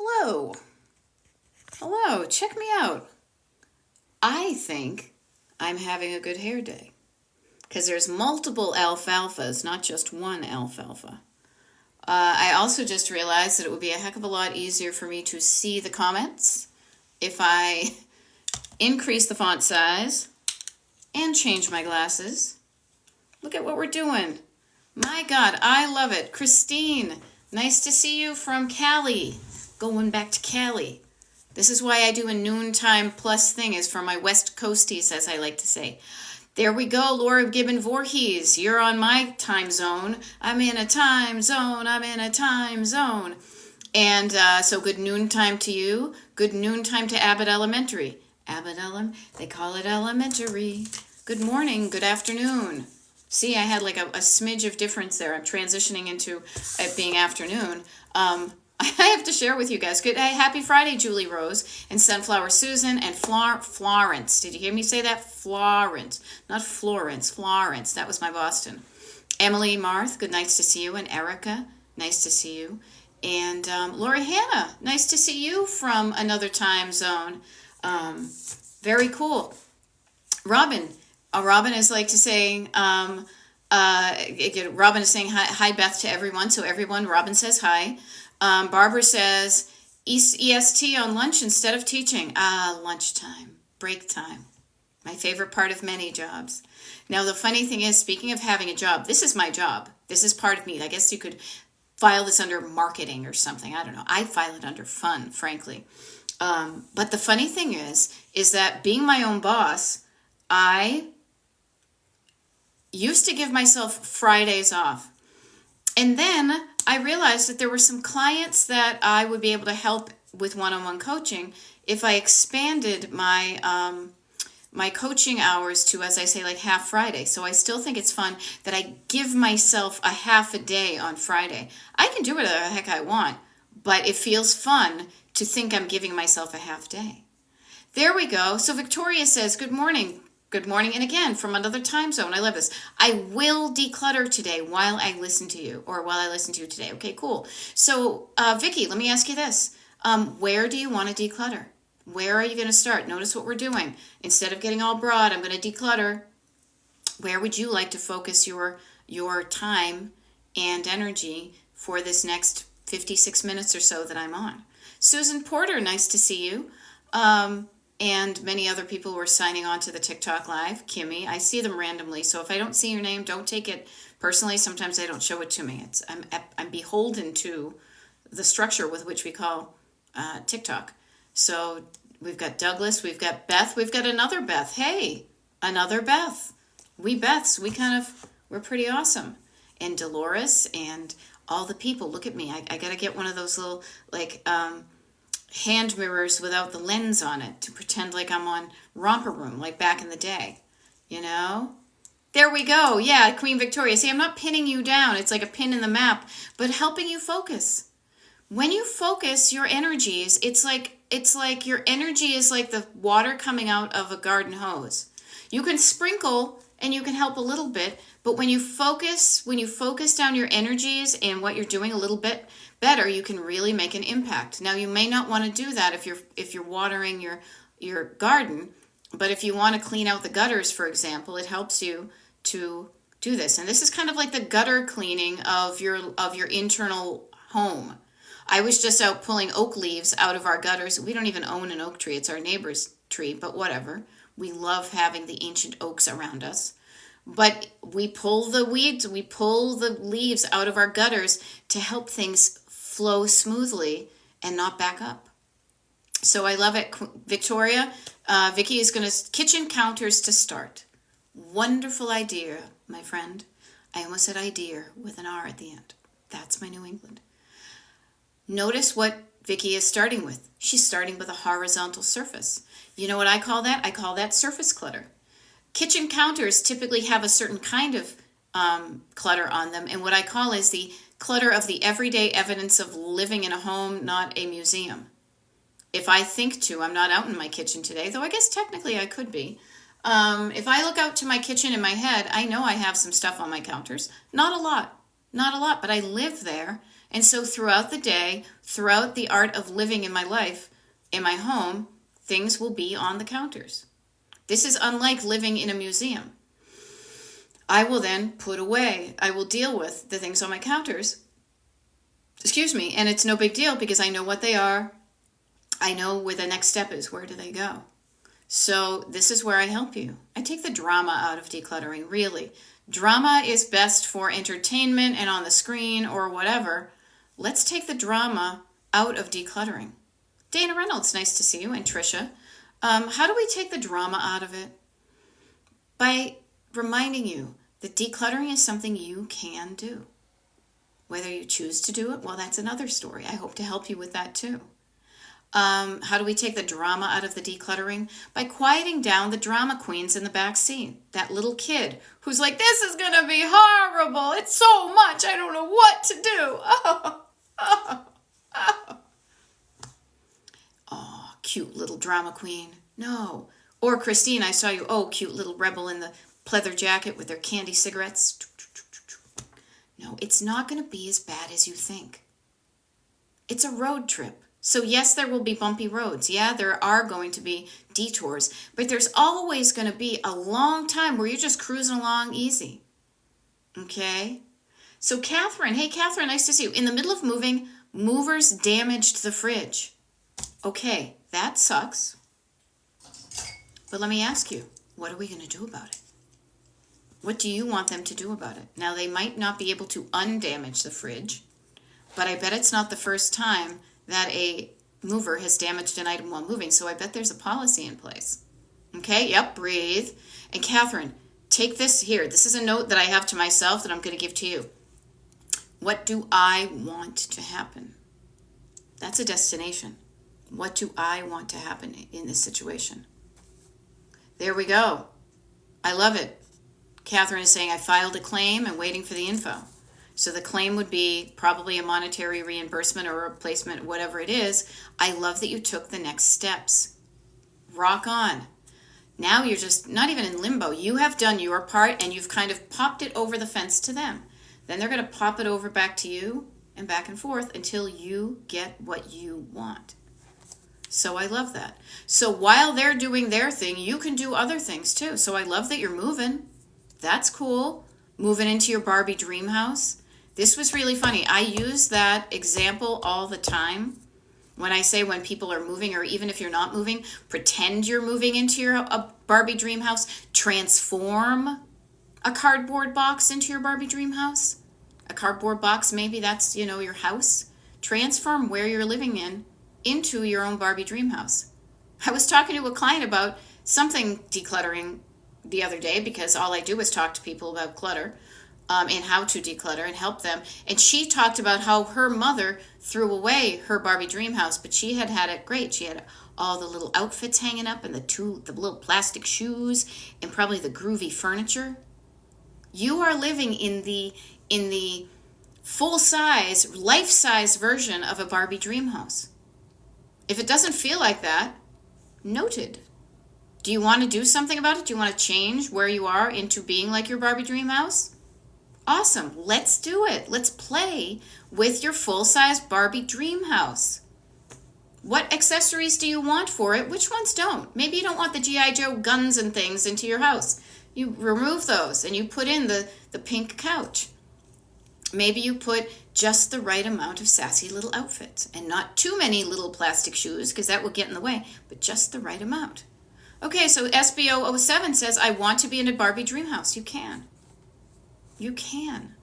Hello. Hello. Check me out. I think I'm having a good hair day because there's multiple alfalfas, not just one alfalfa. I also just realized that it would be a heck of a lot easier for me to see the comments if I increase the font size and change my glasses. Look at what we're doing. My God, I love it. Christine, nice to see you from Cali. Going back to Cali. This is why I do a noontime plus thing, is for my West Coasties, as I like to say. There we go, Laura Gibbon Voorhees. You're on my time zone. I'm in a time zone. I'm in a time zone. And so good noontime to you. Good noontime to Abbott Elementary. They call it elementary. Good morning, good afternoon. See, I had like a smidge of difference there. I'm transitioning into it being afternoon. I have to share with you guys. Good, hey, happy Friday, Julie Rose and Sunflower Susan and Florence. Did you hear me say that? Florence, not Florence. Florence. That was my Boston. Emily Marth, good nights to see you, and Erica, nice to see you, and Lori Hannah, nice to see you from another time zone. Very cool. Robin. Robin is like to saying. Robin is saying hi Beth to everyone. So everyone, Robin says hi. Barbara says, EST on lunch instead of teaching. Lunchtime, break time. My favorite part of many jobs. Now, the funny thing is, speaking of having a job, this is my job. This is part of me. I guess you could file this under marketing or something. I don't know. I file it under fun, frankly. But the funny thing is that being my own boss, I used to give myself Fridays off. And then I realized that there were some clients that I would be able to help with one-on-one coaching if I expanded my my coaching hours to, as I say, like half Friday. So I still think it's fun that I give myself a half a day on Friday. I can do whatever the heck I want, but it feels fun to think I'm giving myself a half day. There we go. So Victoria says, good morning. Good morning, and again, from another time zone. I love this. I will declutter today while I listen to you, or while I listen to you today. Okay, cool. So, Vicki, let me ask you this. Where do you want to declutter? Where are you going to start? Notice what we're doing. Instead of getting all broad, I'm going to declutter. Where would you like to focus your time and energy for this next 56 minutes or so that I'm on? Susan Porter, nice to see you. And many other people were signing on to the TikTok Live. Kimmy, I see them randomly. So if I don't see your name, don't take it personally. Sometimes they don't show it to me. I'm beholden to the structure with which we call TikTok. So we've got Douglas, we've got Beth, we've got another Beth. Hey, another Beth. We Beths, we're pretty awesome. And Dolores and all the people. Look at me. I got to get one of those little, like, hand mirrors without the lens on it to pretend like I'm on Romper Room, like back in the day, you know? There we go. Yeah, Queen Victoria. See, I'm not pinning you down. It's like a pin in the map, but helping you focus. When you focus your energies, it's like your energy is like the water coming out of a garden hose. You can sprinkle and you can help a little bit, but when you focus down your energies and what you're doing a little bit better, you can really make an impact. Now, you may not want to do that if you're watering your garden, but if you want to clean out the gutters, for example, it helps you to do this. And this is kind of like the gutter cleaning of your internal home. I was just out pulling oak leaves out of our gutters. We don't even own an oak tree. It's our neighbor's tree, but whatever. We love having the ancient oaks around us. But we pull the weeds, we pull the leaves out of our gutters to help things flow smoothly and not back up. So I love it. Victoria, Vicki is going to kitchen counters to start. Wonderful idea, my friend. I almost said idea with an R at the end. That's my New England. Notice what Vicki is starting with. She's starting with a horizontal surface. You know what I call that? I call that surface clutter. Kitchen counters typically have a certain kind of clutter on them, and what I call is the clutter of the everyday evidence of living in a home, not a museum. If I think to, I'm not out in my kitchen today, though I guess technically I could be. If I look out to my kitchen in my head, I know I have some stuff on my counters. Not a lot, but I live there, And so throughout the day, throughout the art of living in my life, in my home, things will be on the counters. This is unlike living in a museum. I will then put away, I will deal with the things on my counters. Excuse me, and it's no big deal because I know what they are. I know where the next step is. Where do they go? So this is where I help you. I take the drama out of decluttering, really. Drama is best for entertainment and on the screen or whatever. Let's take the drama out of decluttering. Dana Reynolds, nice to see you, and Trisha. How do we take the drama out of it? By reminding you that decluttering is something you can do. Whether you choose to do it, well, that's another story. I hope to help you with that too. How do we take the drama out of the decluttering? By quieting down the drama queens in the back seat. That little kid who's like, this is going to be horrible. It's so much. I don't know what to do. Oh, cute little drama queen. No. Or Christine, I saw you. Oh, cute little rebel in the pleather jacket with their candy cigarettes. No, it's not going to be as bad as you think. It's a road trip. So yes, there will be bumpy roads. Yeah, there are going to be detours, but there's always going to be a long time where you're just cruising along easy. Okay? So Catherine, hey Catherine, nice to see you. In the middle of moving, movers damaged the fridge. Okay, that sucks. But let me ask you, what are we going to do about it? What do you want them to do about it? Now, they might not be able to undamage the fridge, but I bet it's not the first time that a mover has damaged an item while moving, so I bet there's a policy in place. Okay, yep, breathe. And Catherine, take this here. This is a note that I have to myself that I'm going to give to you. What do I want to happen? That's a destination. What do I want to happen in this situation? There we go. I love it. Catherine is saying, I filed a claim and waiting for the info. So the claim would be probably a monetary reimbursement or replacement, whatever it is. I love that you took the next steps. Rock on. Now you're just not even in limbo. You have done your part and you've kind of popped it over the fence to them. Then they're going to pop it over back to you and back and forth until you get what you want. So I love that. So while they're doing their thing, you can do other things too. So I love that you're moving. That's cool. Moving into your Barbie dream house. This was really funny. I use that example all the time when I say when people are moving, or even if you're not moving, pretend you're moving into your Barbie dream house. Transform a cardboard box into your Barbie dream house. A cardboard box, maybe that's, your house. Transform where you're living into your own Barbie dream house. I was talking to a client about something decluttering the other day because all I do is talk to people about clutter. And how to declutter and help them. And she talked about how her mother threw away her Barbie dream house, but she had it great. She had all the little outfits hanging up and the little plastic shoes and probably the groovy furniture. You are living in the full-size, life-size version of a Barbie dream house. If it doesn't feel like that, noted. Do you want to do something about it? Do you want to change where you are into being like your Barbie dream house? Awesome. Let's do it. Let's play with your full-size Barbie dream house. What accessories do you want for it? Which ones don't? Maybe you don't want the G.I. Joe guns and things into your house. You remove those and you put in the pink couch. Maybe you put just the right amount of sassy little outfits and not too many little plastic shoes because that will get in the way, but just the right amount. Okay, so SBO07 says, I want to be in a Barbie dream house. You can. You can.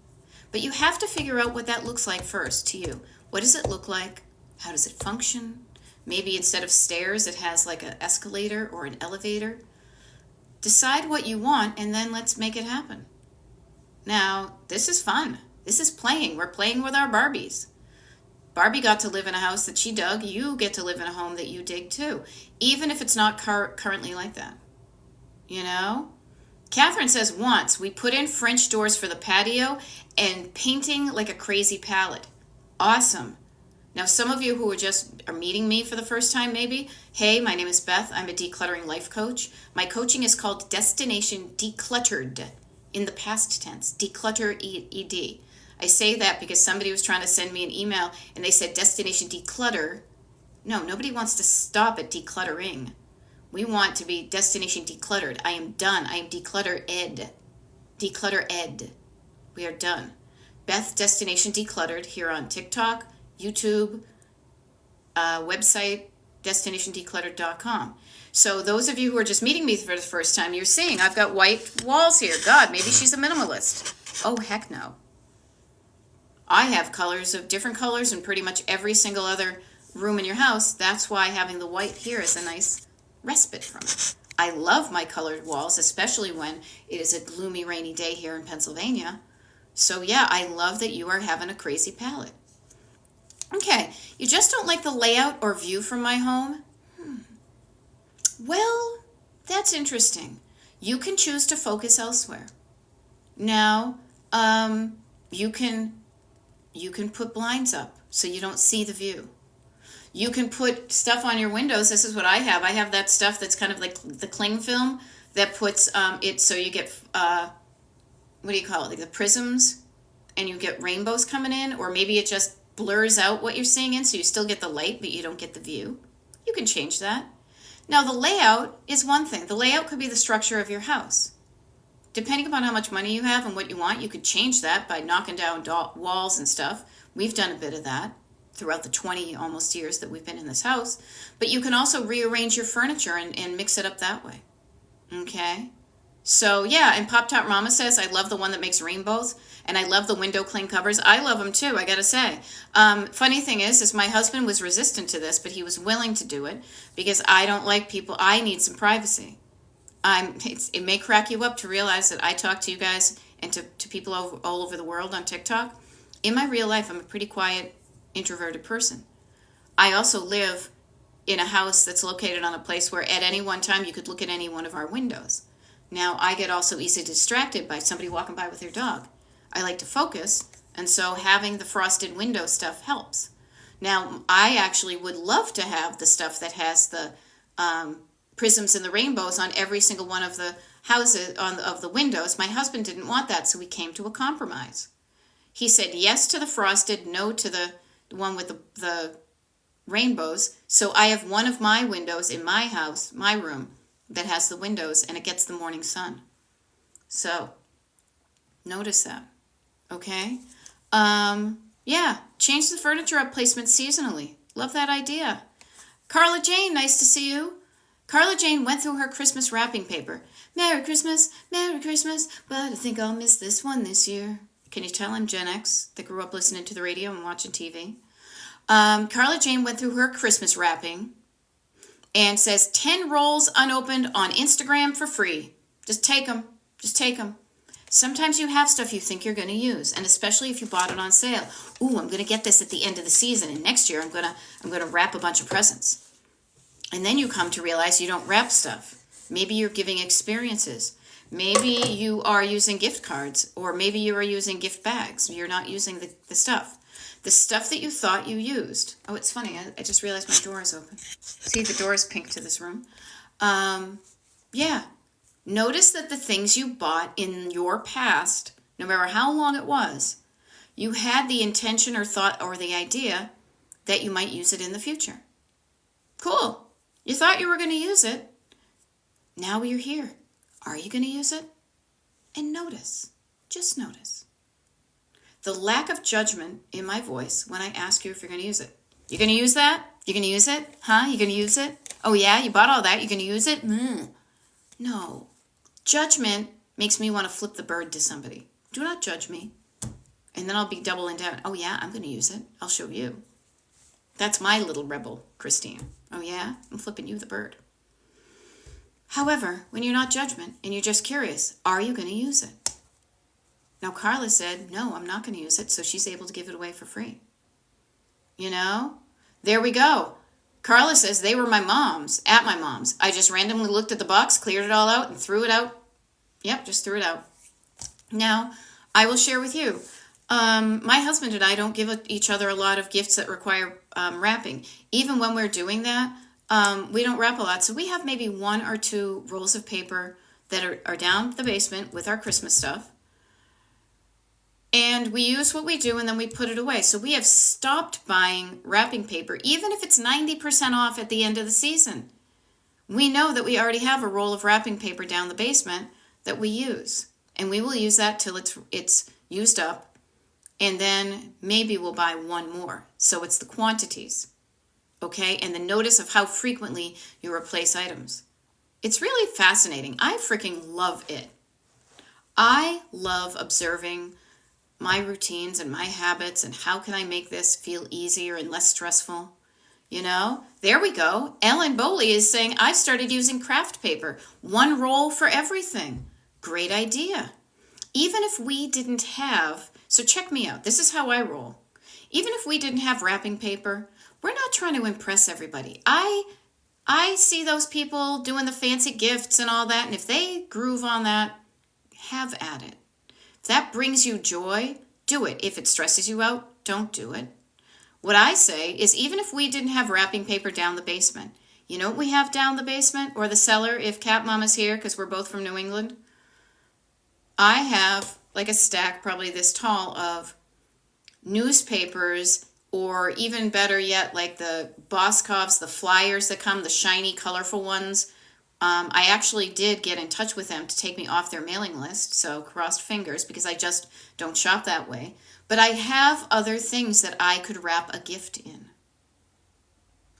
But you have to figure out what that looks like first to you. What does it look like? How does it function? Maybe instead of stairs, it has like an escalator or an elevator. Decide what you want and then let's make it happen. Now, this is fun. This is playing. We're playing with our Barbies. Barbie got to live in a house that she dug. You get to live in a home that you dig too. Even if it's not currently like that. Catherine says once we put in French doors for the patio and painting like a crazy palette. Awesome. Now, some of you who are meeting me for the first time, maybe, hey, my name is Beth. I'm a decluttering life coach. My coaching is called Destination Decluttered in the past tense, declutter ED. I say that because somebody was trying to send me an email and they said Destination Declutter. No, nobody wants to stop at decluttering. We want to be Destination Decluttered. I am done. I am Declutter Ed. Declutter Ed. We are done. Beth Destination Decluttered here on TikTok, YouTube, website, destinationdecluttered.com. So those of you who are just meeting me for the first time, you're seeing I've got white walls here. God, maybe she's a minimalist. Oh, heck no. I have colors of different colors in pretty much every single other room in your house. That's why having the white here is a nice respite from it. I love my colored walls, especially when it is a gloomy, rainy day here in Pennsylvania. So yeah, I love that you are having a crazy palette. Okay, you just don't like the layout or view from my home? Well, that's interesting. You can choose to focus elsewhere. Now, you can put blinds up so you don't see the view. You can put stuff on your windows. This is what I have. I have that stuff that's kind of like the cling film that puts it so you get, what do you call it, like the prisms, and you get rainbows coming in, or maybe it just blurs out what you're seeing in so you still get the light but you don't get the view. You can change that. Now the layout is one thing. The layout could be the structure of your house. Depending upon how much money you have and what you want, you could change that by knocking down walls and stuff. We've done a bit of that throughout the 20 almost years that we've been in this house. But you can also rearrange your furniture and mix it up that way. Okay? So yeah, and Pop Top Mama says, I love the one that makes rainbows, and I love the window cling covers. I love them too, I gotta say. Funny thing is my husband was resistant to this, but he was willing to do it because I don't like people. I need some privacy. It may crack you up to realize that I talk to you guys and to people all over the world on TikTok. In my real life, I'm a pretty quiet, introverted person. I also live in a house that's located on a place where at any one time you could look at any one of our windows. Now, I get also easily distracted by somebody walking by with their dog. I like to focus, and so having the frosted window stuff helps. Now, I actually would love to have the stuff that has the prisms and the rainbows on every single one of the houses of the windows. My husband didn't want that, so we came to a compromise. He said yes to the frosted, no to the one with the rainbows. So I have one of my windows in my house, my room, that has the windows, and it gets the morning sun. So notice that. Okay? Yeah, change the furniture up placement seasonally. Love that idea. Carla Jane, nice to see you. Carla Jane went through her Christmas wrapping paper. Merry Christmas, but I think I'll miss this one this year. Can you tell I'm Gen X that grew up listening to the radio and watching TV? Carla Jane went through her Christmas wrapping and says 10 rolls unopened on Instagram for free. Just take them. Just take them. Sometimes you have stuff you think you're going to use, and especially if you bought it on sale. Ooh, I'm going to get this at the end of the season, and next year I'm going to wrap a bunch of presents. And then you come to realize you don't wrap stuff. Maybe you're giving experiences. Maybe you are using gift cards, or maybe you are using gift bags. You're not using the stuff. The stuff that you thought you used. Oh, it's funny. I just realized my door is open. See, the door is pink to this room. Yeah. Notice that the things you bought in your past, no matter how long it was, you had the intention or thought or the idea that you might use it in the future. Cool. You thought you were going to use it. Now you're here. Are you going to use it? And notice. Just notice. The lack of judgment in my voice when I ask you if you're going to use it. You're going to use that? You're going to use it? Huh? You're going to use it? Oh yeah, you bought all that. You're going to use it? No. Judgment makes me want to flip the bird to somebody. Do not judge me. And then I'll be doubling down. Oh yeah, I'm going to use it. I'll show you. That's my little rebel, Christine. Oh yeah? I'm flipping you the bird. However, when you're not judgment and you're just curious, are you going to use it? Now, Carla said, no, I'm not going to use it, so she's able to give it away for free. You know? There we go. Carla says they were my mom's, at my mom's. I just randomly looked at the box, cleared it all out, and threw it out. Yep, just threw it out. Now, I will share with you. My husband and I don't give each other a lot of gifts that require wrapping. Even when we're doing that, we don't wrap a lot. So we have maybe 1 or 2 rolls of paper that are down the basement with our Christmas stuff. And we use what we do and then we put it away. So we have stopped buying wrapping paper, even if it's 90% off at the end of the season. We know that we already have a roll of wrapping paper down the basement that we use. And we will use that till it's used up. And then maybe we'll buy one more. So it's the quantities. Okay? And the notice of how frequently you replace items. It's really fascinating. I freaking love it. I love observing my routines and my habits and how can I make this feel easier and less stressful. You know, there we go. Ellen Bowley is saying, I've started using craft paper. One roll for everything. Great idea. Even if we didn't have, so check me out. This is how I roll. Even if we didn't have wrapping paper, we're not trying to impress everybody. I see those people doing the fancy gifts and all that, and if they groove on that, have at it. If that brings you joy, do it. If it stresses you out, don't do it. What I say is even if we didn't have wrapping paper down the basement, you know what we have down the basement or the cellar if Cat Mama's here because we're both from New England? I have like a stack probably this tall of newspapers or even better yet like the Boscovs, the flyers that come, the shiny colorful ones. I actually did get in touch with them to take me off their mailing list, so crossed fingers because I just don't shop that way. But I have other things that I could wrap a gift in.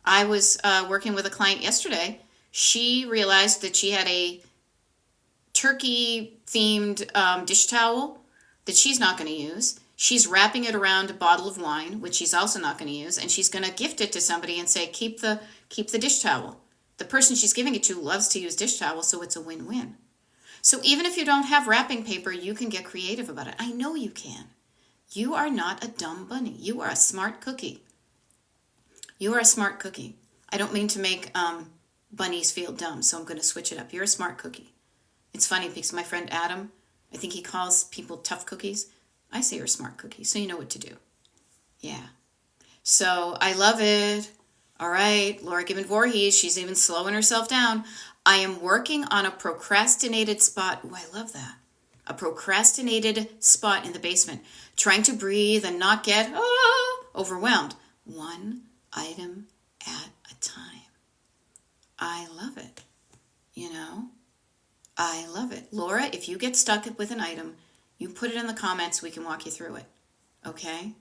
I was working with a client yesterday. She realized that she had a turkey-themed dish towel that she's not going to use. She's wrapping it around a bottle of wine, which she's also not going to use, and she's going to gift it to somebody and say, keep the dish towel. The person she's giving it to loves to use dish towels, so it's a win-win. So even if you don't have wrapping paper, you can get creative about it. I know you can. You are not a dumb bunny. You are a smart cookie. You are a smart cookie. I don't mean to make bunnies feel dumb, so I'm going to switch it up. You're a smart cookie. It's funny because my friend Adam, I think he calls people tough cookies. I say you're a smart cookie, so you know what to do. Yeah. So I love it. All right, Laura Gibbon Voorhees, she's even slowing herself down. I am working on a procrastinated spot. Oh, I love that. A procrastinated spot in the basement. Trying to breathe and not get overwhelmed. One item at a time. I love it. You know? I love it. Laura, if you get stuck with an item, you put it in the comments. We can walk you through it. Okay?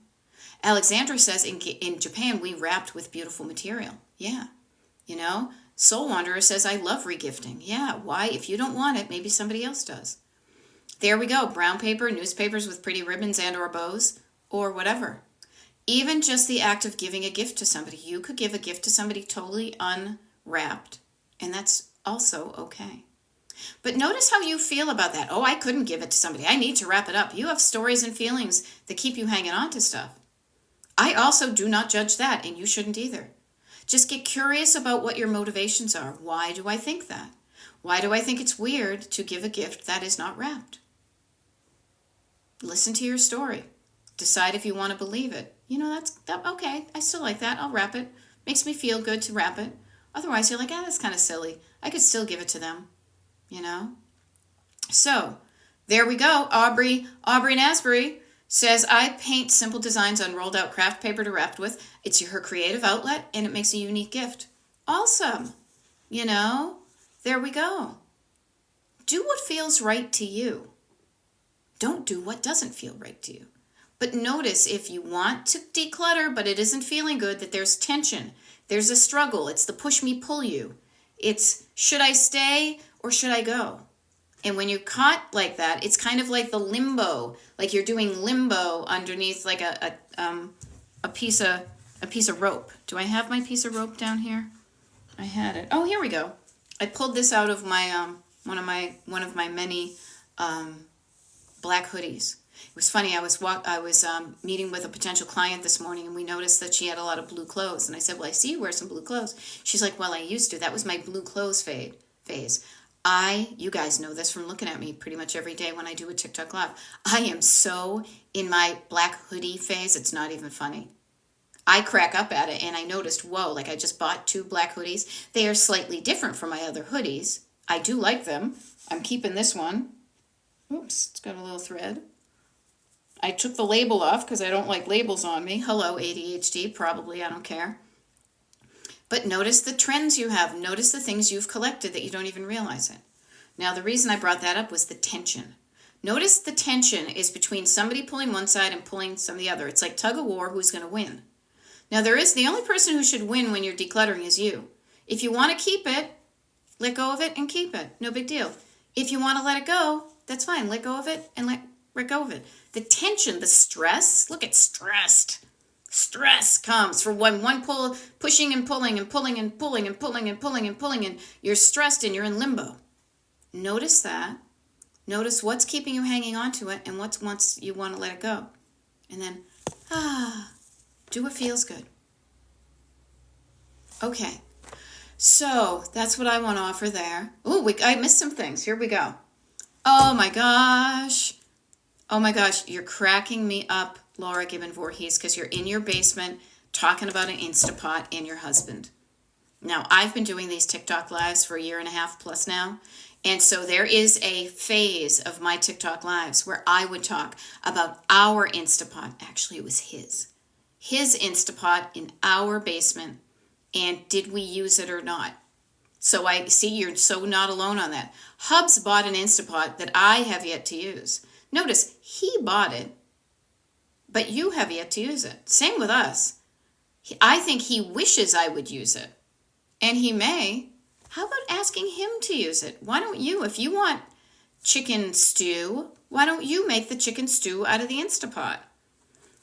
Alexandra says in Japan, we wrapped with beautiful material. Yeah. You know, Soul Wanderer says, I love regifting. Yeah. Why? If you don't want it, maybe somebody else does. There we go. Brown paper, newspapers with pretty ribbons and or bows or whatever. Even just the act of giving a gift to somebody. You could give a gift to somebody totally unwrapped, and that's also okay. But notice how you feel about that. Oh, I couldn't give it to somebody. I need to wrap it up. You have stories and feelings that keep you hanging on to stuff. I also do not judge that, and you shouldn't either. Just get curious about what your motivations are. Why do I think that? Why do I think it's weird to give a gift that is not wrapped? Listen to your story. Decide if you want to believe it. You know, that's okay. I still like that. I'll wrap it. Makes me feel good to wrap it. Otherwise, you're like, that's kind of silly. I could still give it to them, you know? So, there we go. Aubrey Nasbury says, I paint simple designs on rolled out craft paper to wrap with. It's her creative outlet, and it makes a unique gift. Awesome. You know, there we go. Do what feels right to you. Don't do what doesn't feel right to you. But notice if you want to declutter, but it isn't feeling good, that there's tension. There's a struggle. It's the push me, pull you. It's should I stay or should I go? And when you're caught like that, it's kind of like the limbo, like you're doing limbo underneath like a piece of rope. Do I have my piece of rope down here? I had it. Oh, here we go. I pulled this out of my one of my many black hoodies. It was funny. I was meeting with a potential client this morning, and we noticed that she had a lot of blue clothes. And I said, "Well, I see you wear some blue clothes." She's like, "Well, I used to. That was my blue clothes phase." You guys know this from looking at me pretty much every day when I do a TikTok live. I am so in my black hoodie phase, it's not even funny. I crack up at it, and I noticed, whoa, like I just bought 2 black hoodies. They are slightly different from my other hoodies. I do like them. I'm keeping this one. Oops, it's got a little thread. I took the label off because I don't like labels on me. Hello, ADHD, probably, I don't care. But notice the trends you have. Notice the things you've collected that you don't even realize it. Now, the reason I brought that up was the tension. Notice the tension is between somebody pulling one side and pulling some of the other. It's like tug of war, who's going to win? Now, the only person who should win when you're decluttering is you. If you want to keep it, let go of it and keep it. No big deal. If you want to let it go, that's fine. Let go of it and let go of it. The tension, the stress, look at stressed. Stress comes from when one pull, pushing and pulling and pulling and pulling and pulling and pulling and pulling, and you're stressed and you're in limbo. Notice that. Notice what's keeping you hanging on to it and what's once you want to let it go. And then, do what feels good. Okay. So that's what I want to offer there. Ooh, I missed some things. Here we go. Oh my gosh. Oh my gosh. You're cracking me up, Laura Gibbon Voorhees, because you're in your basement talking about an Instapot and your husband. Now, I've been doing these TikTok lives for 1.5 years plus now. And so there is a phase of my TikTok lives where I would talk about our Instapot. Actually, it was his Instapot in our basement. And did we use it or not? So I see you're so not alone on that. Hubs bought an Instapot that I have yet to use. Notice, he bought it, but you have yet to use it. Same with us. I think he wishes I would use it. And he may. How about asking him to use it? Why don't you? If you want chicken stew, why don't you make the chicken stew out of the Instapot?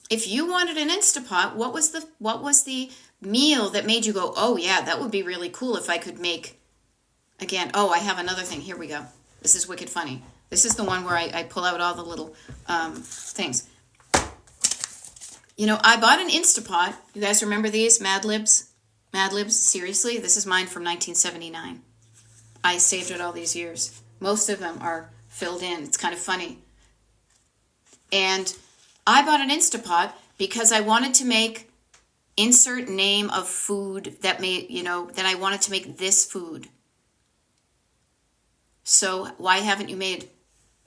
If you wanted an Instapot, what was the meal that made you go, oh yeah, that would be really cool if I could make, again, oh, I have another thing. Here we go. This is wicked funny. This is the one where I pull out all the little things. You know, I bought an Instapot. You guys remember these? Mad Libs? Mad Libs? Seriously? This is mine from 1979. I saved it all these years. Most of them are filled in. It's kind of funny. And I bought an Instapot because I wanted to make insert name of food that that I wanted to make this food. So why haven't you made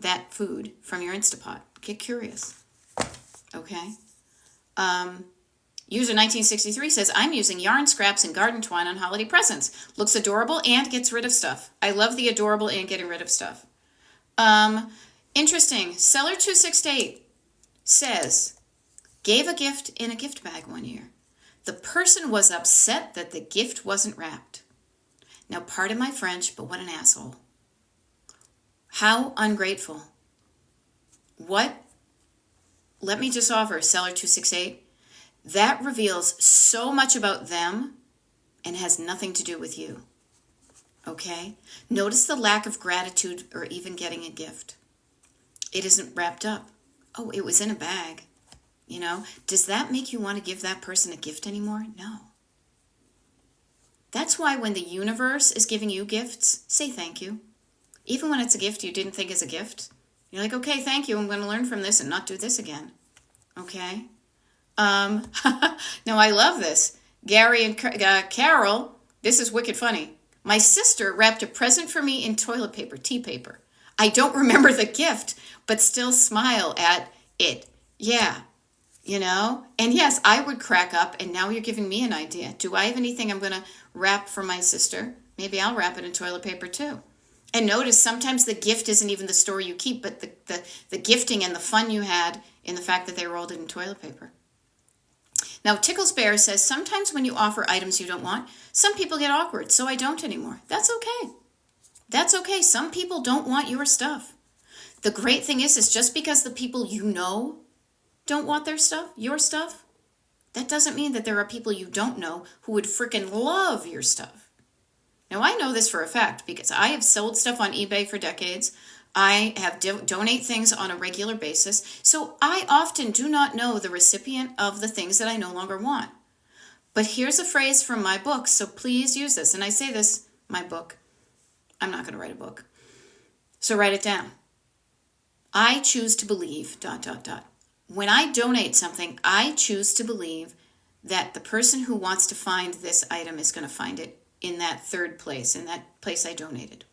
that food from your Instapot? Get curious. Okay. User 1963 says, I'm using yarn scraps and garden twine on holiday presents. Looks adorable and gets rid of stuff. I love the adorable and getting rid of stuff. Interesting. Seller 268 says, gave a gift in a gift bag one year. The person was upset that the gift wasn't wrapped. Now, pardon my French, but what an asshole. How ungrateful. What? Let me just offer, Seller 268, that reveals so much about them and has nothing to do with you. Okay? Notice the lack of gratitude or even getting a gift. It isn't wrapped up. Oh, it was in a bag. You know, does that make you want to give that person a gift anymore? No. That's why when the universe is giving you gifts, say thank you. Even when it's a gift you didn't think is a gift. You're like, okay, thank you. I'm going to learn from this and not do this again. Okay? Now, I love this. Gary and Carol, this is wicked funny. My sister wrapped a present for me in toilet paper, tea paper. I don't remember the gift, but still smile at it. Yeah. You know? And yes, I would crack up, and now you're giving me an idea. Do I have anything I'm going to wrap for my sister? Maybe I'll wrap it in toilet paper too. And notice sometimes the gift isn't even the story you keep, but the gifting and the fun you had in the fact that they rolled it in toilet paper. Now, Tickles Bear says, sometimes when you offer items you don't want, some people get awkward, so I don't anymore. That's okay. That's okay. Some people don't want your stuff. The great thing is just because the people you know don't want their stuff, your stuff, that doesn't mean that there are people you don't know who would freaking love your stuff. Now, I know this for a fact because I have sold stuff on eBay for decades. I have donate things on a regular basis, so I often do not know the recipient of the things that I no longer want. But here's a phrase from my book, so please use this. And I say this, my book. I'm not going to write a book. So write it down. I choose to believe, ... When I donate something, I choose to believe that the person who wants to find this item is going to find it in that third place, in that place I donated.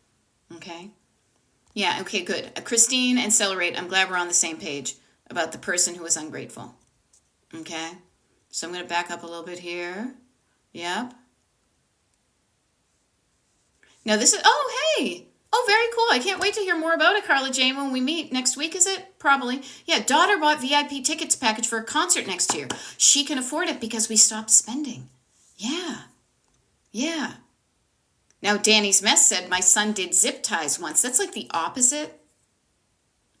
Okay? Yeah, okay, good. Christine and Celerate, I'm glad we're on the same page. about the person who was ungrateful. Okay? So I'm going to back up a little bit here. Yep. Now this is, oh, hey. Oh, very cool. I can't wait to hear more about it, Carla Jane, when we meet next week, is it? Probably. Yeah, daughter bought VIP tickets package for a concert next year. She can afford it because we stopped spending. Yeah. Yeah. Now, Danny's Mess said, my son did zip ties once. That's like the opposite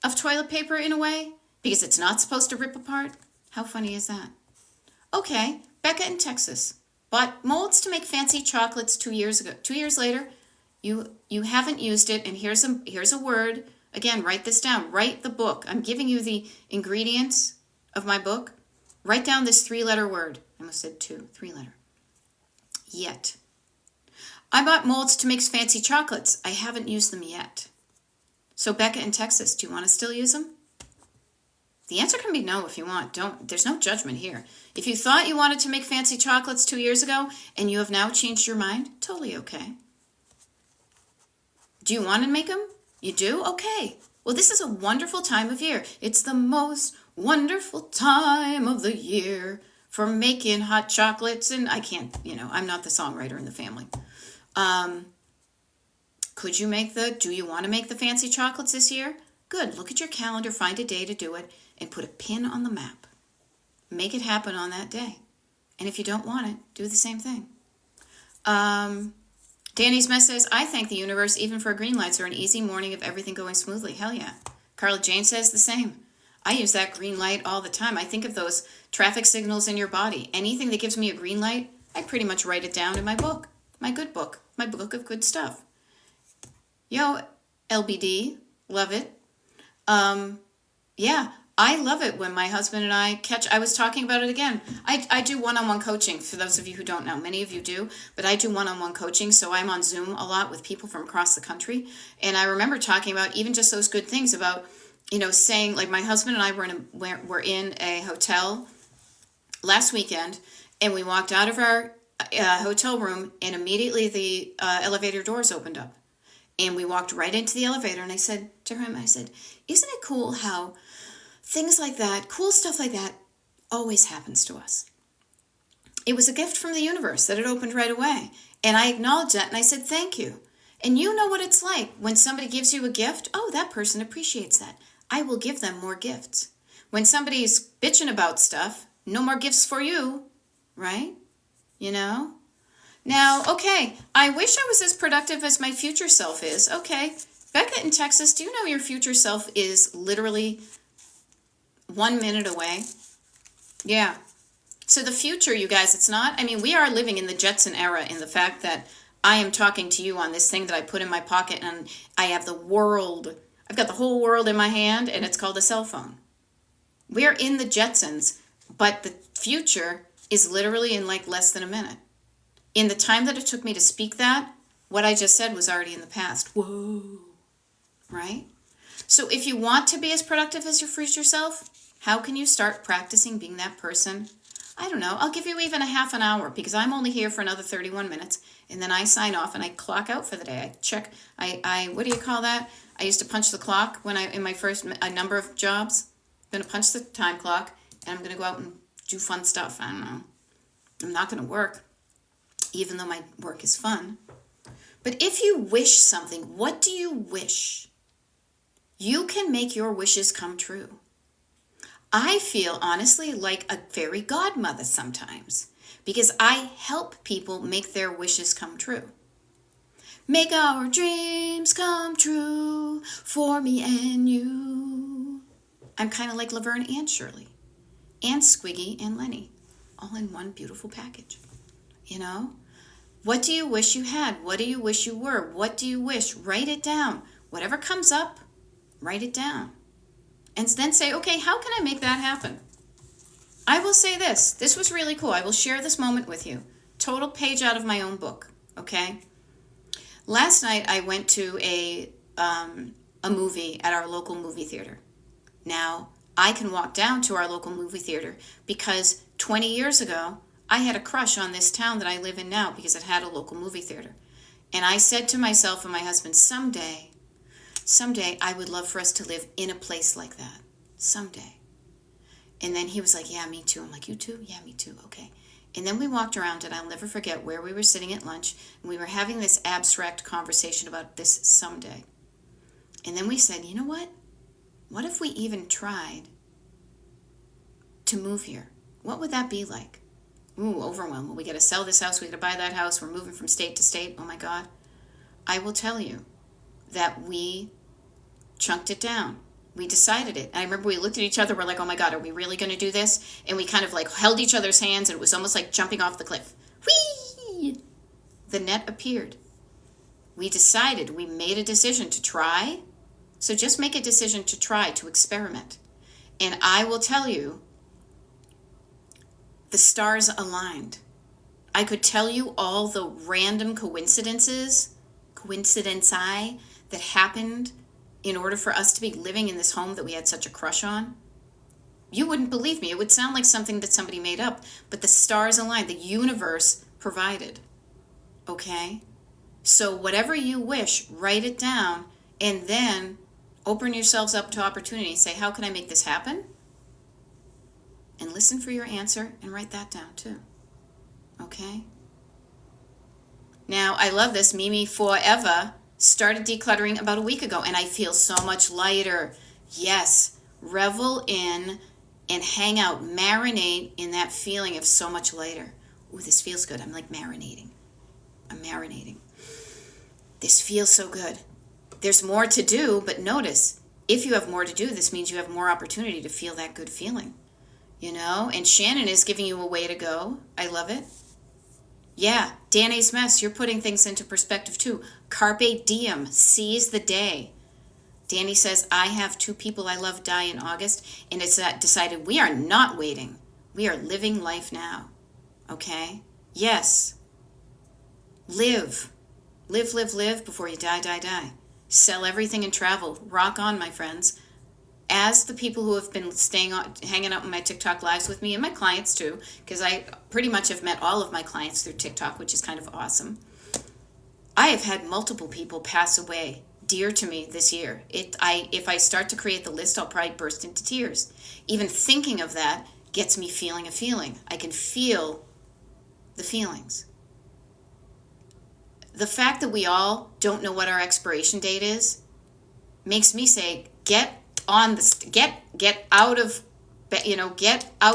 of toilet paper in a way, because it's not supposed to rip apart. How funny is that? Okay, Becca in Texas bought molds to make fancy chocolates 2 years ago. 2 years later, you haven't used it, and here's a word. Again, write this down. Write the book. I'm giving you the ingredients of my book. Write down this 3-letter word. I almost said 3-letter. Yet. I bought molds to make fancy chocolates. I haven't used them yet. So Becca in Texas, do you want to still use them? The answer can be no if you want. There's no judgment here. If you thought you wanted to make fancy chocolates 2 years ago and you have now changed your mind, totally okay. Do you want to make them? You do? Okay. Well, this is a wonderful time of year. It's the most wonderful time of the year for making hot chocolates. And I can't, I'm not the songwriter in the family. Do you want to make the fancy chocolates this year? Good. Look at your calendar, find a day to do it, and put a pin on the map. Make it happen on that day. And if you don't want it, do the same thing. Danny's Mess says, I thank the universe even for green lights or an easy morning of everything going smoothly. Hell yeah. Carla Jane says the same. I use that green light all the time. I think of those traffic signals in your body. Anything that gives me a green light, I pretty much write it down in my book. My good book. My book of good stuff. Yo, LBD. Love it. Yeah, I love it when my husband and I I was talking about it again. I do one-on-one coaching, for those of you who don't know. Many of you do, but I do one-on-one coaching, so I'm on Zoom a lot with people from across the country. And I remember talking about even just those good things about, saying, like, my husband and I were in a hotel last weekend, and we walked out of our hotel room, and immediately the elevator doors opened up. And we walked right into the elevator, and I said to him, isn't it cool how things like that, cool stuff like that, always happens to us? It was a gift from the universe that it opened right away. And I acknowledged that, and I said, thank you. And you know what it's like when somebody gives you a gift. Oh, that person appreciates that. I will give them more gifts. When somebody's bitching about stuff, no more gifts for you, right? Now, okay, I wish I was as productive as my future self is. Okay, Becca in Texas, do you know your future self is literally 1 minute away? Yeah. So the future, you guys, we are living in the Jetson era in the fact that I am talking to you on this thing that I put in my pocket, and I have I've got the whole world in my hand, and it's called a cell phone. We're in the Jetsons, but the future is literally in like less than a minute. In the time that it took me to speak that, what I just said was already in the past. Whoa. Right? So if you want to be as productive as your future self, how can you start practicing being that person? I don't know. I'll give you even a half an hour because I'm only here for another 31 minutes. And then I sign off and I clock out for the day. I check. What do you call that? I used to punch the clock in my first number of jobs. I'm going to punch the time clock and I'm going to go out and do fun stuff. I don't know. I'm not going to work, even though my work is fun. But if you wish something, what do you wish? You can make your wishes come true. I feel, honestly, like a fairy godmother sometimes because I help people make their wishes come true. Make our dreams come true for me and you. I'm kind of like Laverne and Shirley and Squiggy and Lenny, all in one beautiful package. What do you wish you had? What do you wish you were? What do you wish? Write it down. Whatever comes up, write it down. And then say, okay, how can I make that happen? I will say this. This was really cool. I will share this moment with you. Total page out of my own book, okay? Last night, I went to a movie at our local movie theater. Now, I can walk down to our local movie theater because 20 years ago, I had a crush on this town that I live in now because it had a local movie theater. And I said to myself and my husband, someday I would love for us to live in a place like that. Someday. And then he was like, yeah, me too. I'm like, you too? Yeah, me too. Okay. And then we walked around, and I'll never forget where we were sitting at lunch, and we were having this abstract conversation about this someday. And then we said, you know what? What if we even tried to move here? What would that be like? Ooh, overwhelmed. Well, we got to sell this house. We got to buy that house. We're moving from state to state. Oh my God. I will tell you that we chunked it down. We decided it. And I remember we looked at each other. We're like, oh my God, are we really going to do this? And we kind of like held each other's hands, and it was almost like jumping off the cliff. Whee! The net appeared. We decided, we made a decision to try. So just make a decision to try, to experiment. And I will tell you, the stars aligned. I could tell you all the random coincidences that happened in order for us to be living in this home that we had such a crush on. You wouldn't believe me. It would sound like something that somebody made up, but the stars aligned. The universe provided. Okay? So whatever you wish, write it down, and then open yourselves up to opportunity. Say, how can I make this happen? And listen for your answer and write that down too. Okay? Now, I love this. Mimi Forever started decluttering about a week ago, and I feel so much lighter. Yes, revel in and hang out, marinate in that feeling of so much lighter. Ooh, this feels good. I'm like marinating. I'm marinating. This feels so good. There's more to do, but notice, if you have more to do, this means you have more opportunity to feel that good feeling. You know? And Shannon is giving you a way to go. I love it. Yeah, Danny's Mess, you're putting things into perspective too. Carpe diem, seize the day. Danny says, I have 2 people I love die in August, and it's decided we are not waiting. We are living life now. Okay? Yes. Live. Live before you die. Sell everything and travel. Rock on, my friends. As the people who have been hanging out in my TikTok lives with me, and my clients too, because I pretty much have met all of my clients through TikTok, which is kind of awesome. I have had multiple people pass away dear to me this year. If I start to create the list, I'll probably burst into tears. Even thinking of that gets me feeling a feeling. I can feel the feelings. The fact that we all don't know what our expiration date is makes me say, get out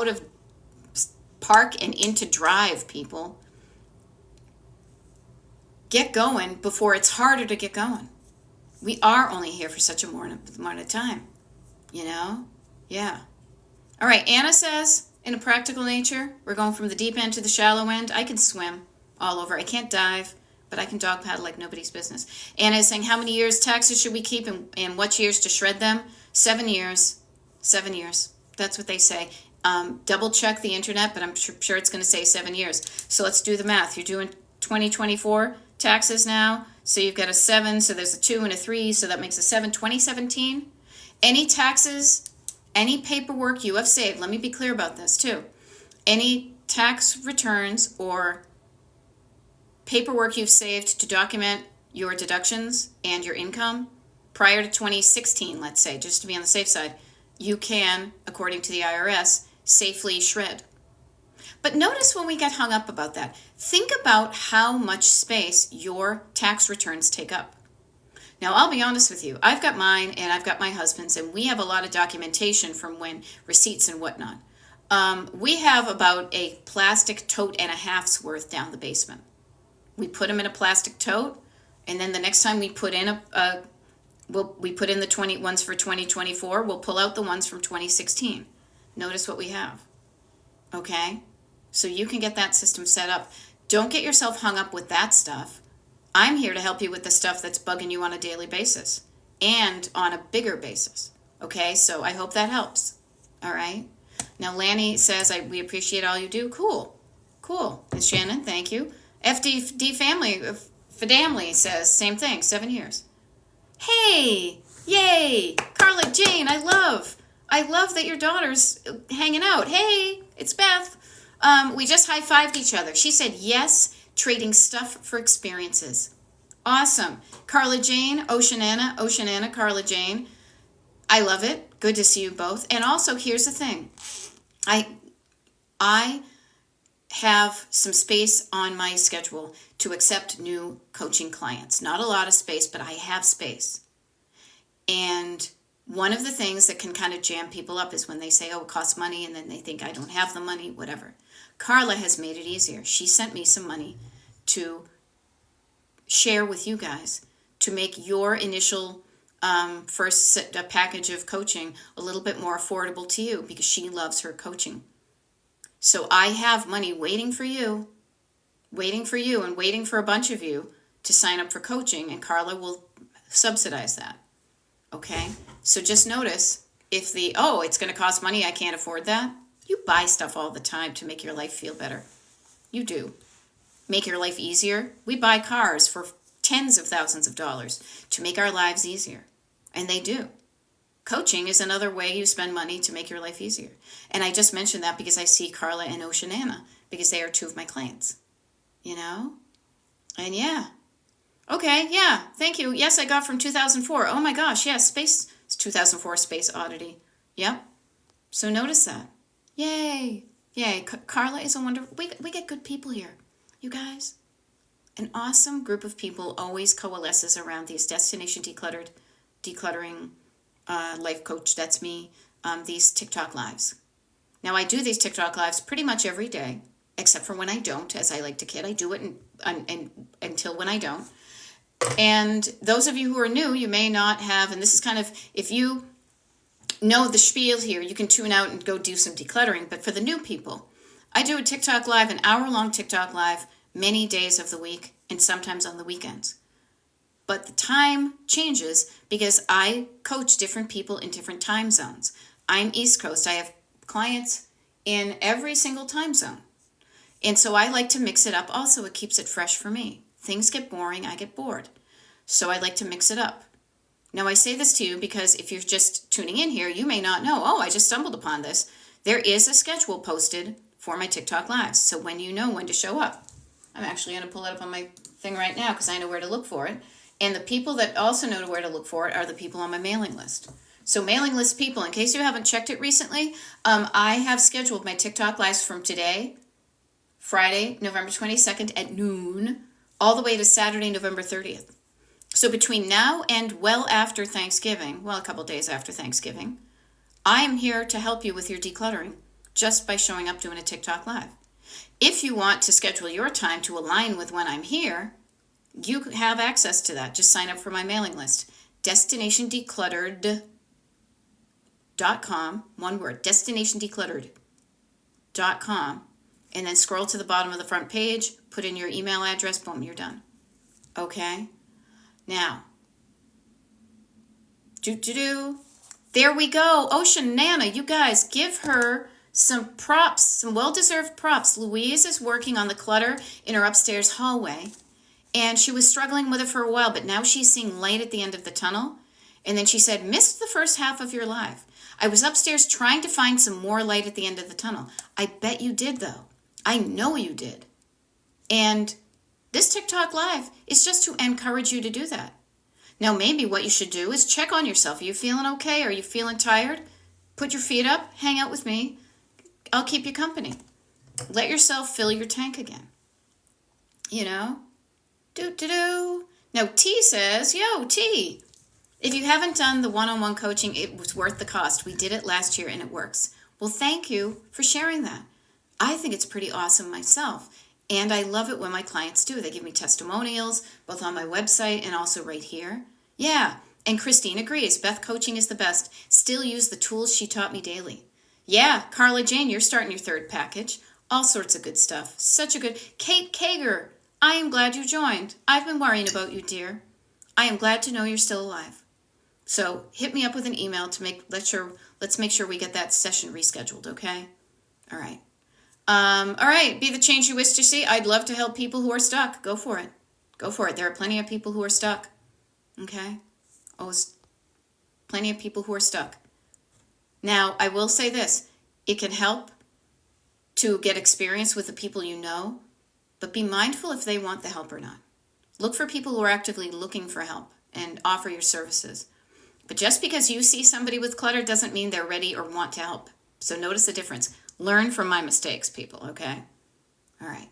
of park and into drive, people. Get going before it's harder to get going. We are only here for such a amount of time, you know? Yeah. All right, Anna says, in a practical nature, we're going from the deep end to the shallow end. I can swim all over. I can't dive, but I can dog paddle like nobody's business. Anna is saying, how many years taxes should we keep and what years to shred them? 7 years. 7 years. That's what they say. Double check the internet, but I'm sure it's going to say 7 years. So let's do the math. You're doing 2024 taxes now. So you've got a 7, so there's a 2 and a 3, so that makes a 7. 2017, any taxes, any paperwork you have saved, let me be clear about this too. Any tax returns or paperwork you've saved to document your deductions and your income prior to 2016, let's say, just to be on the safe side, you can, according to the IRS, safely shred. But notice when we get hung up about that, think about how much space your tax returns take up. Now, I'll be honest with you. I've got mine and I've got my husband's, and we have a lot of documentation from when receipts and whatnot. We have about a plastic tote and a half's worth down the basement. We put them in a plastic tote, and then the next time we put in we put in the ones for 2024, we'll pull out the ones from 2016. Notice what we have. Okay? So you can get that system set up. Don't get yourself hung up with that stuff. I'm here to help you with the stuff that's bugging you on a daily basis and on a bigger basis. Okay? So I hope that helps. All right? Now, Lanny says, we appreciate all you do. Cool. And Shannon, thank you. FD Family says, same thing, 7 years. Hey, yay, Carla Jane, I love that your daughter's hanging out. Hey, it's Beth. We just high-fived each other. She said, yes, trading stuff for experiences. Awesome. Carla Jane, Oceanana, Carla Jane. I love it. Good to see you both. And also, here's the thing. I I have some space on my schedule to accept new coaching clients. Not a lot of space, but I have space. And one of the things that can kind of jam people up is when they say, oh, it costs money, and then they think I don't have the money, whatever. Carla has made it easier. She sent me some money to share with you guys to make your initial first package of coaching a little bit more affordable to you, because she loves her coaching. So I have money waiting for you, and waiting for a bunch of you to sign up for coaching, and Carla will subsidize that. Okay? So just notice, if it's going to cost money, I can't afford that. You buy stuff all the time to make your life feel better. You do. Make your life easier. We buy cars for tens of thousands of dollars to make our lives easier. And they do. Coaching is another way you spend money to make your life easier. And I just mentioned that because I see Carla and Oceanana, because they are two of my clients. You know? And yeah. Okay, yeah, thank you. Yes, I got from 2004. Oh my gosh, yes, 2004 Space Oddity. Yep. So notice that. Yay. Yay. Carla is a wonderful... We get good people here. You guys. An awesome group of people always coalesces around these Destination Decluttering life coach, that's me, these TikTok lives. Now, I do these TikTok lives pretty much every day, except for when I don't, as I like to kid. I do it until when I don't. And those of you who are new, you may not have, and this is kind of, if you know the spiel here, you can tune out and go do some decluttering. But for the new people, I do a TikTok live, an hour-long TikTok live, many days of the week, and sometimes on the weekends. But the time changes because I coach different people in different time zones. I'm East Coast. I have clients in every single time zone. And so I like to mix it up. Also, it keeps it fresh for me. Things get boring, I get bored. So I like to mix it up. Now, I say this to you because if you're just tuning in here, you may not know, I just stumbled upon this. There is a schedule posted for my TikTok lives. So when you know when to show up. I'm actually going to pull it up on my thing right now because I know where to look for it. And the people that also know where to look for it are the people on my mailing list. So mailing list people, in case you haven't checked it recently, I have scheduled my TikTok lives from today, Friday, November 22nd at noon, all the way to Saturday, November 30th. So between now and well after Thanksgiving, a couple days after Thanksgiving, I am here to help you with your decluttering just by showing up doing a TikTok live. If you want to schedule your time to align with when I'm here, you have access to that. Just sign up for my mailing list. DestinationDecluttered.com, one word, DestinationDecluttered.com, and then scroll to the bottom of the front page, put in your email address, boom, you're done. Okay? Now, there we go. Oceanana, you guys, give her some props, some well-deserved props. Louise is working on the clutter in her upstairs hallway, and she was struggling with it for a while, but now she's seeing light at the end of the tunnel. And then she said, missed the first half of your live. I was upstairs trying to find some more light at the end of the tunnel. I bet you did, though. I know you did. And this TikTok live is just to encourage you to do that. Now, maybe what you should do is check on yourself. Are you feeling okay? Are you feeling tired? Put your feet up. Hang out with me. I'll keep you company. Let yourself fill your tank again. You know? Now, T says, yo, T, if you haven't done the one-on-one coaching, it was worth the cost. We did it last year and it works. Well, thank you for sharing that. I think it's pretty awesome myself. And I love it when my clients do. They give me testimonials, both on my website and also right here. Yeah, and Christine agrees. Beth Coaching is the best. Still use the tools she taught me daily. Yeah, Carla Jane, you're starting your third package. All sorts of good stuff. Such a good... Kate Kager, I am glad you joined. I've been worrying about you, dear. I am glad to know you're still alive. So hit me up with an email to let's make sure we get that session rescheduled, okay? All right. All right, be the change you wish to see. I'd love to help people who are stuck. Go for it. Go for it. There are plenty of people who are stuck. Okay? Plenty of people who are stuck. Now, I will say this. It can help to get experience with the people you know, but be mindful if they want the help or not. Look for people who are actively looking for help and offer your services. But just because you see somebody with clutter doesn't mean they're ready or want to help. So notice the difference. Learn from my mistakes, people, okay? All right.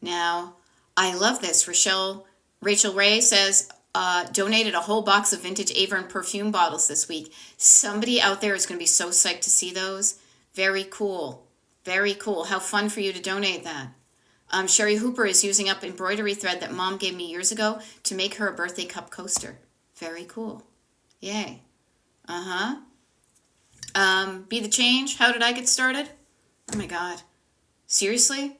Now, I love this. Rachel Ray says, donated a whole box of vintage Avon perfume bottles this week. Somebody out there is going to be so psyched to see those. Very cool. Very cool. How fun for you to donate that. Sherry Hooper is using up embroidery thread that Mom gave me years ago to make her a birthday cup coaster. Very cool. Yay. Uh-huh. Be the Change. How did I get started? Oh my God. Seriously?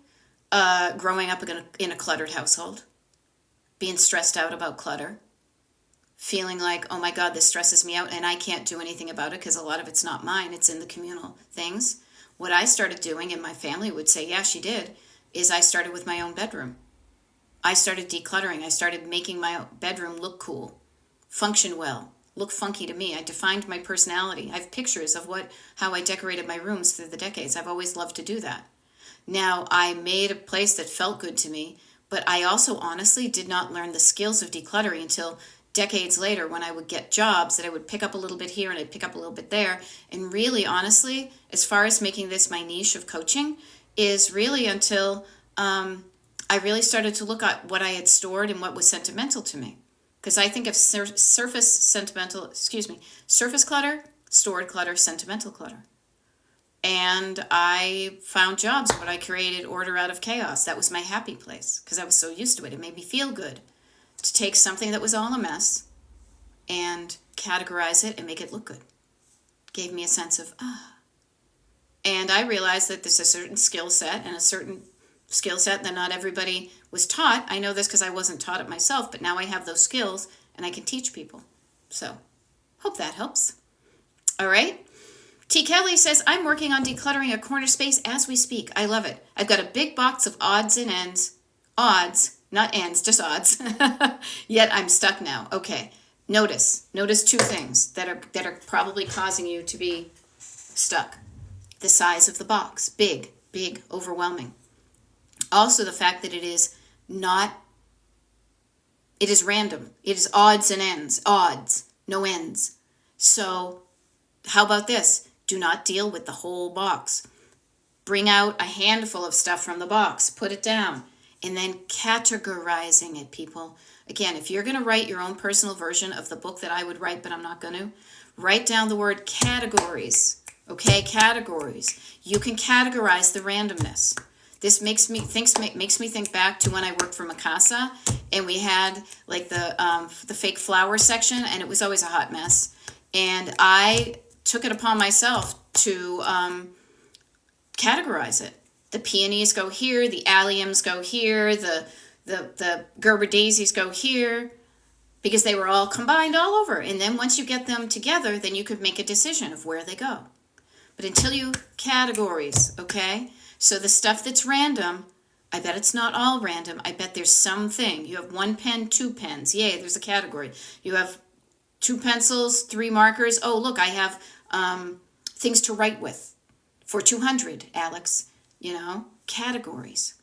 Growing up in a cluttered household. Being stressed out about clutter. Feeling like, oh my God, this stresses me out and I can't do anything about it because a lot of it's not mine. It's in the communal things. What I started doing, and my family would say, yeah, she did, is I started with my own bedroom. I started decluttering. I started making my bedroom look cool, function well, look funky to me. I defined my personality. I have pictures of how I decorated my rooms through the decades. I've always loved to do that. Now, I made a place that felt good to me, but I also honestly did not learn the skills of decluttering until decades later when I would get jobs that I would pick up a little bit here and I'd pick up a little bit there. And really, honestly, as far as making this my niche of coaching, is really until I really started to look at what I had stored and what was sentimental to me. Because I think of surface clutter, stored clutter, sentimental clutter. And I found jobs when I created Order Out of Chaos. That was my happy place because I was so used to it. It made me feel good to take something that was all a mess and categorize it and make it look good. Gave me a sense of, And I realized that there's a certain skill set that not everybody was taught. I know this because I wasn't taught it myself, but now I have those skills and I can teach people. So, hope that helps. All right. T. Kelly says, I'm working on decluttering a corner space as we speak. I love it. I've got a big box of odds and ends. Odds, not ends, just odds. Yet I'm stuck now. Okay. Notice two things that are probably causing you to be stuck. The size of the box. Big, overwhelming. Also the fact that it is random. It is odds and ends. Odds, no ends. So how about this? Do not deal with the whole box. Bring out a handful of stuff from the box. Put it down. And then categorizing it, people. Again, if you're going to write your own personal version of the book that I would write, but I'm not going to, write down the word categories. Okay, categories. You can categorize the randomness. This makes me think back to when I worked for Mikasa, and we had like the fake flower section, and it was always a hot mess. And I took it upon myself to categorize it. The peonies go here, the alliums go here, the Gerber daisies go here, because they were all combined all over. And then once you get them together, then you could make a decision of where they go. But until you categories, okay? So the stuff that's random, I bet it's not all random. I bet there's something. You have 1 pen, 2 pens. Yay, there's a category. You have 2 pencils, 3 markers. Oh, look, I have things to write with for 200, Alex. Categories.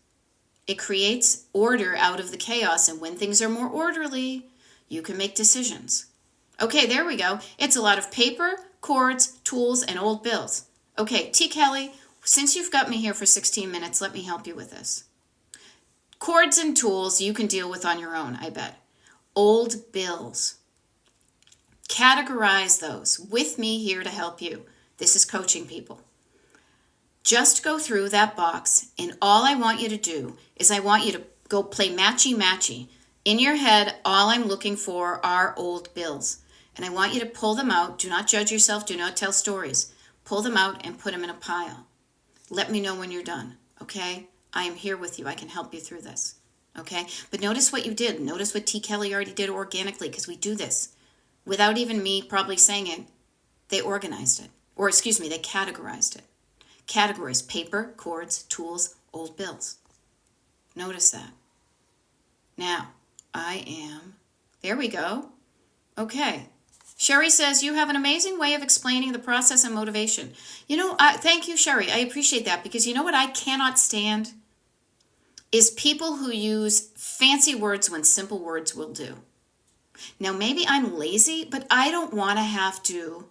It creates order out of the chaos, and when things are more orderly, you can make decisions. Okay, there we go. It's a lot of paper, cords, tools, and old bills. Okay, T. Kelly, since you've got me here for 16 minutes, let me help you with this. Cords and tools you can deal with on your own, I bet. Old bills. Categorize those with me here to help you. This is coaching, people. Just go through that box, and all I want you to do is I want you to go play matchy-matchy. In your head, all I'm looking for are old bills. And I want you to pull them out. Do not judge yourself. Do not tell stories. Pull them out and put them in a pile. Let me know when you're done, okay? I am here with you. I can help you through this, okay? But notice what you did. Notice what T. Kelly already did organically, because we do this. Without even me probably saying it, they organized it. Or, excuse me, they categorized it. Categories: paper, cords, tools, old bills. Notice that. Now, there we go. Okay. Sherry says, you have an amazing way of explaining the process and motivation. Thank you, Sherry. I appreciate that, because you know what I cannot stand? Is people who use fancy words when simple words will do. Now, maybe I'm lazy, but I don't want to have to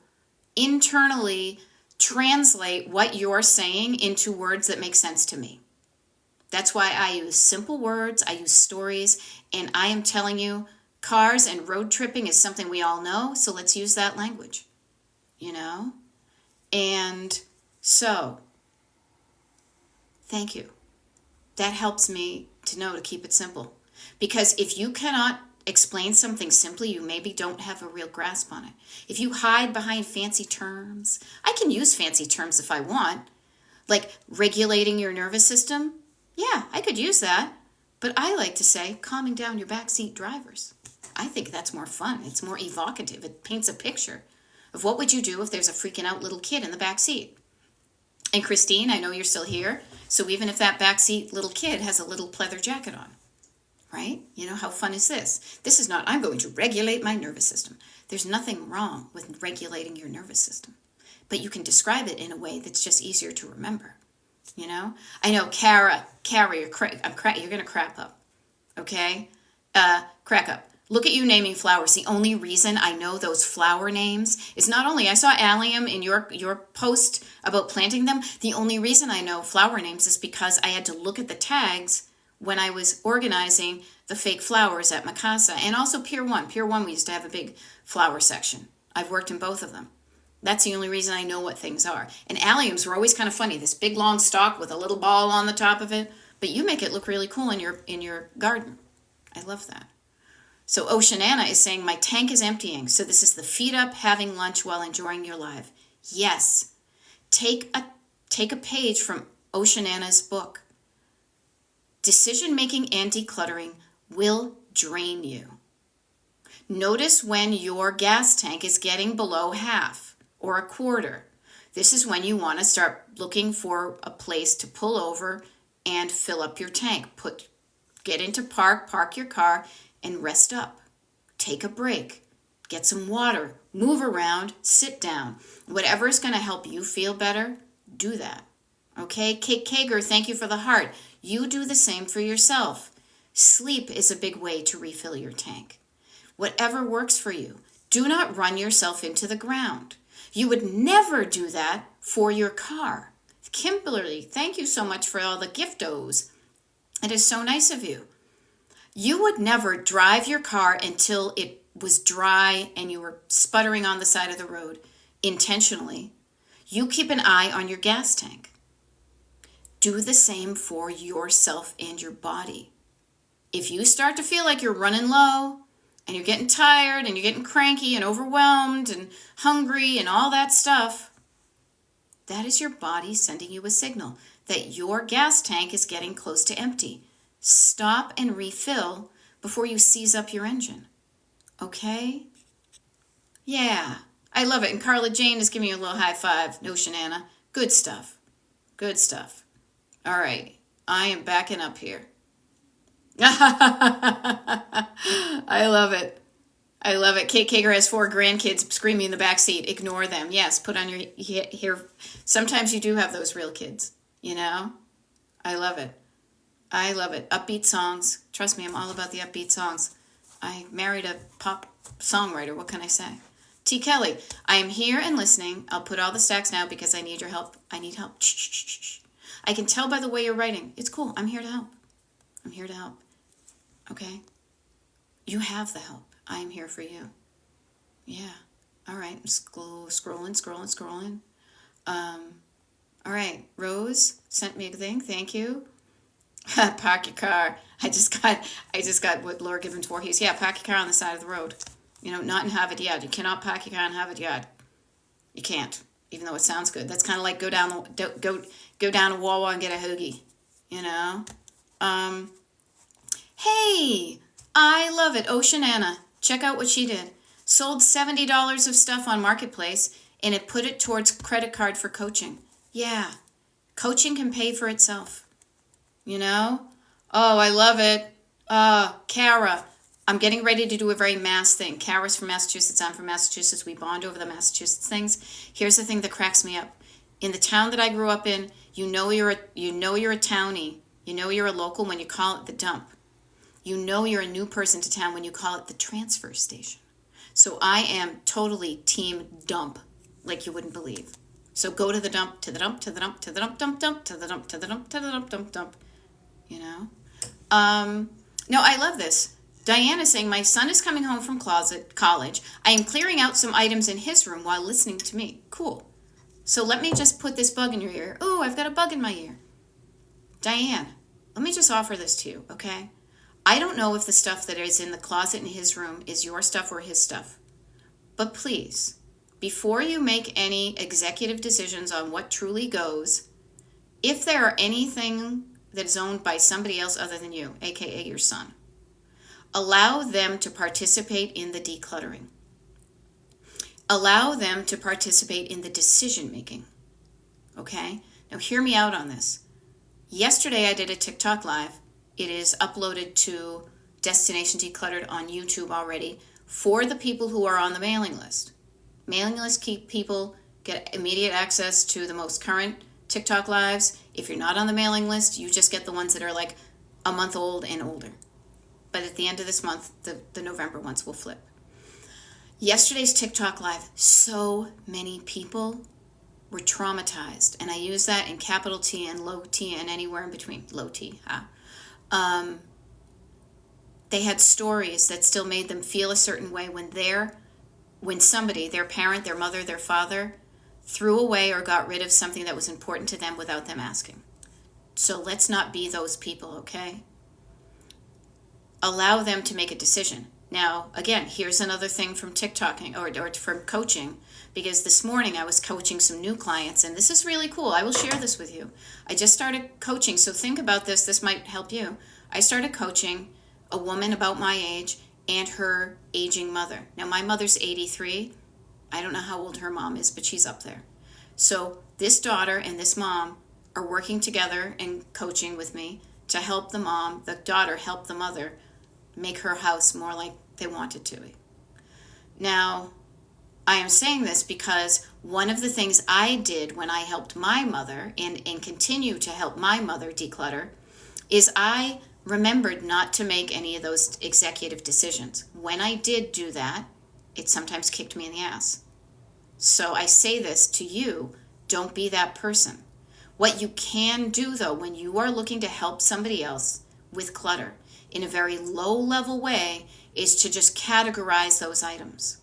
internally translate what you're saying into words that make sense to me. That's why I use simple words, I use stories, and I am telling you, cars and road tripping is something we all know, so let's use that language, you know? And so, thank you. That helps me to know to keep it simple. Because if you cannot explain something simply, you maybe don't have a real grasp on it. If you hide behind fancy terms, I can use fancy terms if I want, like regulating your nervous system. Yeah, I could use that. But I like to say calming down your backseat drivers. I think that's more fun. It's more evocative. It paints a picture of what would you do if there's a freaking out little kid in the back seat. And Christine, I know you're still here. So even if that backseat little kid has a little pleather jacket on, right? You know, how fun is this? This is not, I'm going to regulate my nervous system. There's nothing wrong with regulating your nervous system. But you can describe it in a way that's just easier to remember. You know? I know, Kara, you're going to crap up. Okay? Crack up. Look at you naming flowers. The only reason I know those flower names is not only, I saw allium in your post about planting them. The only reason I know flower names is because I had to look at the tags when I was organizing the fake flowers at Mikasa. And also Pier 1. Pier 1, we used to have a big flower section. I've worked in both of them. That's the only reason I know what things are. And alliums were always kind of funny. This big long stalk with a little ball on the top of it. But you make it look really cool in your garden. I love that. So Oceanana is saying, my tank is emptying. So this is the feet up, having lunch while enjoying your life. Yes. Take a page from Oceanana's book. Decision-making and decluttering will drain you. Notice when your gas tank is getting below half or a quarter. This is when you want to start looking for a place to pull over and fill up your tank. Get into park your car, and rest up. Take a break. Get some water. Move around. Sit down. Whatever is going to help you feel better, do that. Okay? Kate Kager, thank you for the heart. You do the same for yourself. Sleep is a big way to refill your tank. Whatever works for you. Do not run yourself into the ground. You would never do that for your car. Kimberly, thank you so much for all the giftos. It is so nice of you. You would never drive your car until it was dry and you were sputtering on the side of the road intentionally. You keep an eye on your gas tank. Do the same for yourself and your body. If you start to feel like you're running low and you're getting tired and you're getting cranky and overwhelmed and hungry and all that stuff, that is your body sending you a signal that your gas tank is getting close to empty. Stop and refill before you seize up your engine. Okay? Yeah, I love it. And Carla Jane is giving you a little high five. No, Shanana. Good stuff. Good stuff. All right. I am backing up here. I love it. I love it. Kate Kager has 4 grandkids screaming in the backseat. Ignore them. Yes, put on your here. Sometimes you do have those real kids, you know? I love it. I love it. Upbeat songs. Trust me, I'm all about the upbeat songs. I married a pop songwriter. What can I say? T. Kelly, I am here and listening. I'll put all the stacks now because I need your help. I need help. Shh. I can tell by the way you're writing. It's cool. I'm here to help. I'm here to help. Okay? You have the help. I am here for you. Yeah. All right. Scrolling. All right. Rose sent me a thing. Thank you. Park your car. I just got what Laura Gibbons Voorhees. Yeah, park your car on the side of the road. You know, not in Harvard Yard. You cannot park your car in Harvard Yard. You can't, even though it sounds good. That's kind of like go down to Wawa and get a hoagie. You know. Hey, I love it. Oceanana. Check out what she did. Sold $70 of stuff on Marketplace, and it put it towards credit card for coaching. Yeah, coaching can pay for itself. You know? Oh, I love it. Kara, I'm getting ready to do a very Mass thing. Kara's from Massachusetts. I'm from Massachusetts. We bond over the Massachusetts things. Here's the thing that cracks me up. In the town that I grew up in, you know you're a townie. You know you're a local when you call it the dump. You know you're a new person to town when you call it the transfer station. So I am totally team dump, like you wouldn't believe. So go to the dump, to the dump, to the dump, to the dump, dump, dump, to the dump, to the dump, to the dump, dump, dump. You know? No, I love this. Diane is saying, my son is coming home from college. I am clearing out some items in his room while listening to me. Cool. So let me just put this bug in your ear. Oh, I've got a bug in my ear. Diane, let me just offer this to you, okay? I don't know if the stuff that is in the closet in his room is your stuff or his stuff. But please, before you make any executive decisions on what truly goes, if there are anything that is owned by somebody else other than you, aka your son, allow them to participate in the decluttering. Allow them to participate in the decision making. Okay? Now hear me out on this. Yesterday I did a TikTok live. It is uploaded to Destination Decluttered on YouTube already for the people who are on the mailing list. Mailing list people get immediate access to the most current TikTok lives. If you're not on the mailing list, you just get the ones that are like a month old and older. But at the end of this month, the November ones will flip. Yesterday's TikTok live, so many people were traumatized. And I use that in capital T and low T and anywhere in between. Low T, they had stories that still made them feel a certain way when somebody, their parent, their mother, their father, threw away or got rid of something that was important to them without them asking. So let's not be those people, okay? Allow them to make a decision. Now, again, here's another thing from TikToking or from coaching, because this morning I was coaching some new clients, and this is really cool. I will share this with you. I just started coaching, so think about this. This might help you. I started coaching a woman about my age and her aging mother. Now, my mother's 83. I don't know how old her mom is, but she's up there. So this daughter and this mom are working together and coaching with me to help the daughter help the mother make her house more like they want it to be. Now, I am saying this because one of the things I did when I helped my mother and continue to help my mother declutter is I remembered not to make any of those executive decisions. When I did do that, it sometimes kicked me in the ass. So I say this to you, don't be that person. What you can do, though, when you are looking to help somebody else with clutter in a very low-level way, is to just categorize those items.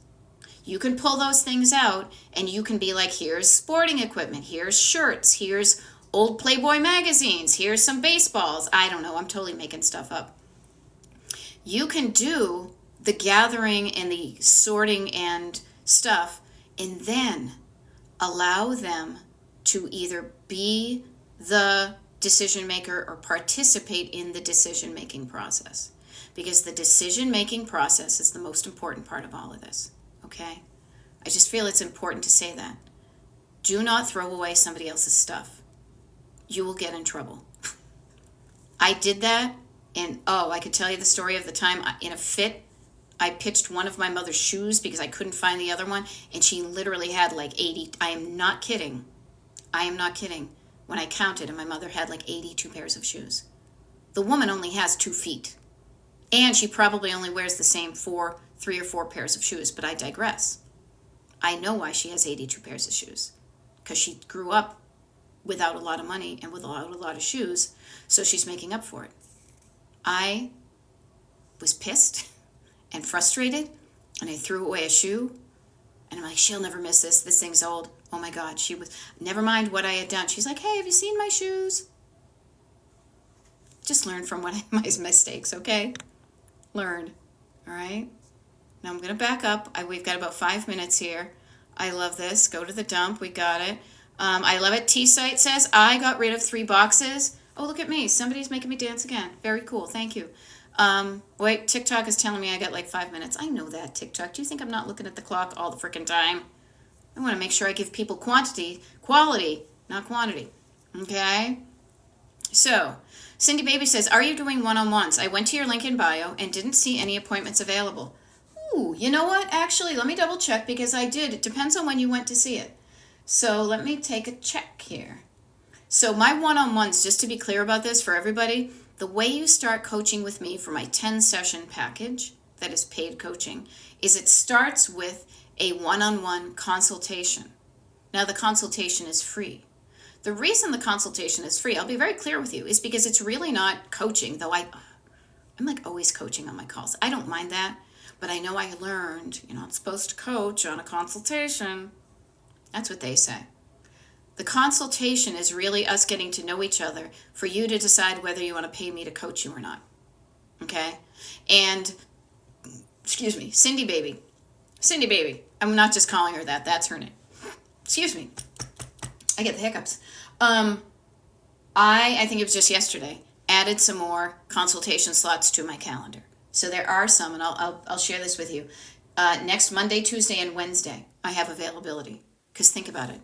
You can pull those things out, and you can be like, here's sporting equipment, here's shirts, here's old Playboy magazines, here's some baseballs. I don't know, I'm totally making stuff up. You can do the gathering and the sorting and stuff, and then allow them to either be the decision maker or participate in the decision making process, because the decision making process is the most important part of all of this. Okay, I just feel it's important to say that. Do not throw away somebody else's stuff. You will get in trouble. I did that, and I could tell you the story of the time in a fit I pitched one of my mother's shoes because I couldn't find the other one, and she literally had like 80. I am not kidding. When I counted, and my mother had like 82 pairs of shoes. The woman only has 2 feet. And she probably only wears the same 3 or 4 pairs of shoes, but I digress. I know why she has 82 pairs of shoes. Because she grew up without a lot of money and without a lot of shoes, so she's making up for it. I was pissed and frustrated, and I threw away a shoe, and I'm like, she'll never miss this. This thing's old. Oh my God, never mind what I had done. She's like, hey, have you seen my shoes? Just learn from my mistakes, okay? Learn, all right? Now I'm going to back up. We've got about 5 minutes here. I love this. Go to the dump. We got it. I love it. T-Site says, I got rid of 3 boxes. Oh, look at me. Somebody's making me dance again. Very cool. Thank you. Wait, TikTok is telling me I got like 5 minutes. I know that, TikTok. Do you think I'm not looking at the clock all the freaking time? I want to make sure I give people quality, not quantity. Okay? So, Cindy Baby says, are you doing one-on-ones? I went to your link in bio and didn't see any appointments available. Ooh, you know what? Actually, let me double check because I did. It depends on when you went to see it. So let me take a check here. So my one-on-ones, just to be clear about this for everybody, the way you start coaching with me for my 10-session package, that is paid coaching, is it starts with a one-on-one consultation. Now, the consultation is free. The reason the consultation is free, I'll be very clear with you, is because it's really not coaching, though I'm like always coaching on my calls. I don't mind that, but I know I learned you're not supposed to coach on a consultation. That's what they say. The consultation is really us getting to know each other for you to decide whether you want to pay me to coach you or not. Okay? And, excuse me, Cindy Baby. Cindy Baby. I'm not just calling her that. That's her name. Excuse me. I get the hiccups. I think it was just yesterday, added some more consultation slots to my calendar. So there are some, and I'll share this with you. Next Monday, Tuesday, and Wednesday, I have availability. Because think about it.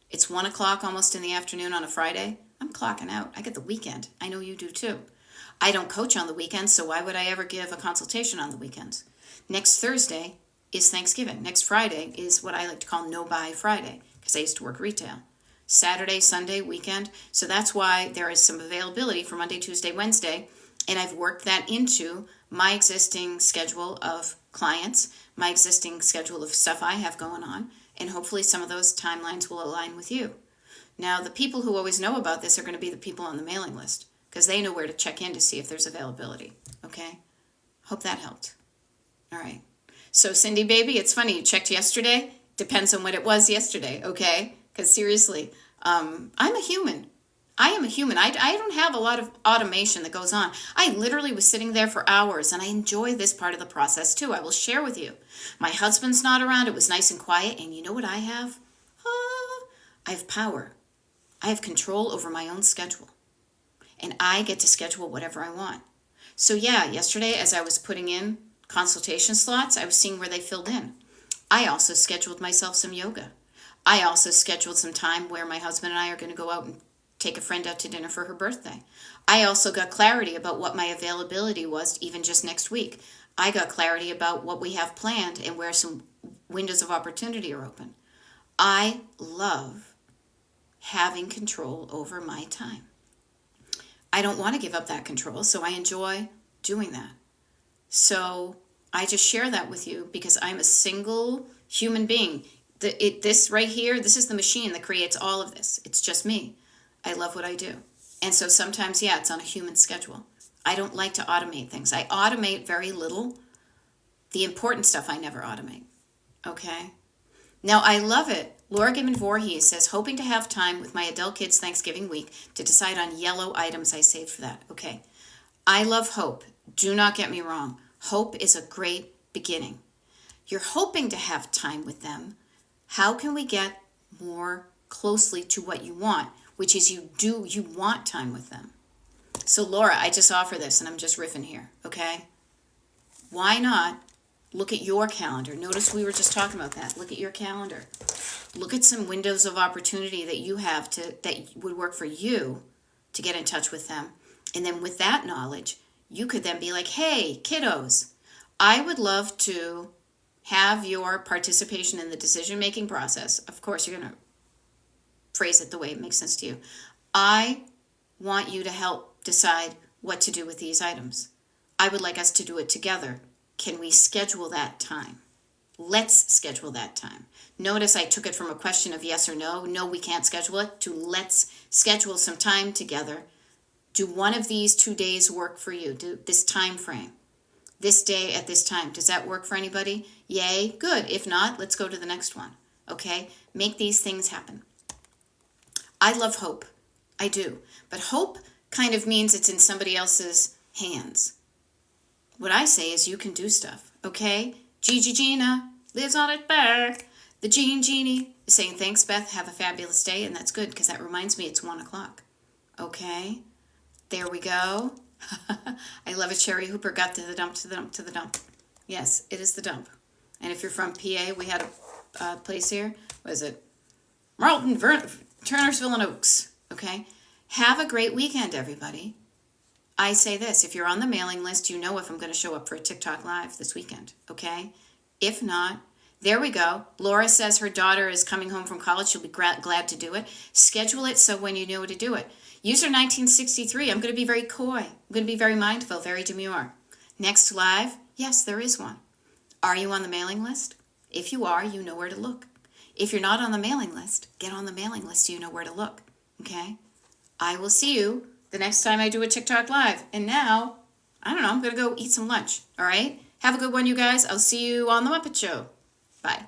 It's 1 o'clock almost in the afternoon on a Friday. I'm clocking out. I get the weekend. I know you do too. I don't coach on the weekends, so why would I ever give a consultation on the weekends? Next Thursday is Thanksgiving. Next Friday is what I like to call no-buy Friday, because I used to work retail. Saturday, Sunday, weekend. So that's why there is some availability for Monday, Tuesday, Wednesday, and I've worked that into my existing schedule of clients, my existing schedule of stuff I have going on, and hopefully some of those timelines will align with you. Now, the people who always know about this are going to be the people on the mailing list, because they know where to check in to see if there's availability. Okay? Hope that helped. All right. So, Cindy Baby, it's funny, you checked yesterday. Depends on what it was yesterday, okay? Because seriously, I'm a human. I am a human. I don't have a lot of automation that goes on. I literally was sitting there for hours, and I enjoy this part of the process too. I will share with you. My husband's not around. It was nice and quiet, and you know what I have? I have power. I have control over my own schedule, and I get to schedule whatever I want. So yeah, yesterday as I was putting in consultation slots, I was seeing where they filled in. I also scheduled myself some yoga. I also scheduled some time where my husband and I are going to go out and take a friend out to dinner for her birthday. I also got clarity about what my availability was even just next week. I got clarity about what we have planned and where some windows of opportunity are open. I love having control over my time. I don't want to give up that control, so I enjoy doing that. So I just share that with you because I'm a single human being. This right here, this is the machine that creates all of this. It's just me. I love what I do. And so sometimes, yeah, it's on a human schedule. I don't like to automate things. I automate very little. The important stuff I never automate. Okay? Now, I love it. Laura Gibbon Voorhees says, hoping to have time with my adult kids Thanksgiving week to decide on yellow items I saved for that. Okay. I love hope. Do not get me wrong. Hope is a great beginning. You're hoping to have time with them. How can we get more closely to what you want, which is you want time with them? So Laura, I just offer this, and I'm just riffing here, okay? Why not look at your calendar? Notice we were just talking about that. Look at your calendar. Look at some windows of opportunity that you have that would work for you to get in touch with them. And then with that knowledge, you could then be like, hey, kiddos, I would love to have your participation in the decision-making process. Of course, you're going to phrase it the way it makes sense to you. I want you to help decide what to do with these items. I would like us to do it together. Can we schedule that time? Let's schedule that time. Notice I took it from a question of yes or no. No, we can't schedule it, to let's schedule some time together. Do one of these 2 days work for you? Do this time frame. This day at this time. Does that work for anybody? Yay, good. If not, let's go to the next one. Okay? Make these things happen. I love hope. I do. But hope kind of means it's in somebody else's hands. What I say is you can do stuff. Okay? Gigi Gina lives on it back. The Jean Genie is saying, thanks, Beth. Have a fabulous day. And that's good because that reminds me it's 1 o'clock. Okay? There we go. I love it. Sherry Hooper got to the dump, to the dump, to the dump. Yes, it is the dump. And if you're from PA, we had a place here. What is it? Marlton, Turnersville and Oaks. Okay? Have a great weekend, everybody. I say this. If you're on the mailing list, you know if I'm going to show up for a TikTok Live this weekend. Okay? If not, there we go. Laura says her daughter is coming home from college. She'll be glad to do it. Schedule it so when you know to do it. User 1963, I'm going to be very coy. I'm going to be very mindful, very demure. Next live, yes, there is one. Are you on the mailing list? If you are, you know where to look. If you're not on the mailing list, get on the mailing list so you know where to look. Okay? I will see you the next time I do a TikTok live. And now, I don't know, I'm going to go eat some lunch. All right? Have a good one, you guys. I'll see you on The Muppet Show. Bye.